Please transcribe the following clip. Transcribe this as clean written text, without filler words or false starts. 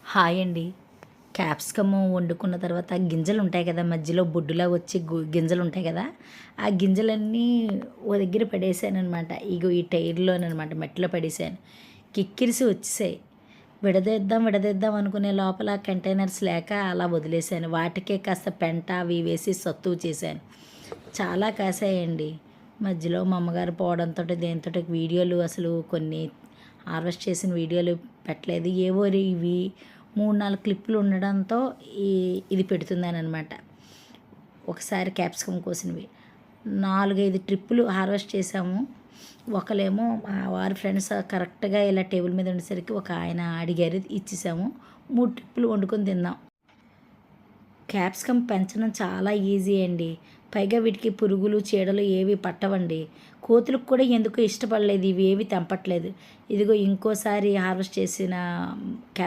Hi అండి. Capsicum వండుకున్న తర్వాత గింజలు ఉంటాయి కదా! మధ్యలో బొడ్డులాగా వచ్చి గింజలు ఉంటాయి కదా! ఆ గింజలన్నీ ఓ దగ్గర పడేసాననమాట. ఇగో ఈ టైర్‌లోననమాట మట్టిలో పడేసాను. కిక్కిరిసి వచ్చేసాయి. విడదీద్దాం, విడదీద్దాం అనుకునే లోపల కంటైనర్స్ లేక అలా వదిలేసాను. వాటికే కాస్త పెంట అవి వేసి సత్తువ చేశాను. చాలా కాసాయండి. మధ్యలో మా అమ్మగారు పోవడంతోటి దేనితోటి వీడియోలు అసలు కొన్ని హార్వెస్ట్ చేసిన వీడియోలు పెట్టలేదు. ఏవో ఇవి 3, 4 క్లిప్పులు ఉండడంతో ఇది పెడుతున్నాననమాట. ఒకసారి క్యాప్సికమ్ కోసినవి. 4, 5 ట్రిప్పులు హార్వెస్ట్ చేసాము. ఒకళ్ళేమో మా వారి ఫ్రెండ్స్ కరెక్ట్‌గా ఇలా టేబుల్ మీద ఉండేసరికి ఒక ఆయన అడిగారు, ఇచ్చేసాము. 3 ట్రిప్పులు వండుకొని తిన్నాం. క్యాప్సికమ్ పెంచడం చాలా ఈజీ అండి. పైగా వీటికి పురుగులు, చీడలు ఏవి పట్టవండి. కోతులకు కూడా ఎందుకో ఇష్టపడలేదు. ఇవి ఏవి తెంపట్లేదు. ఇదిగో ఇంకోసారి హార్వెస్ట్ చేసిన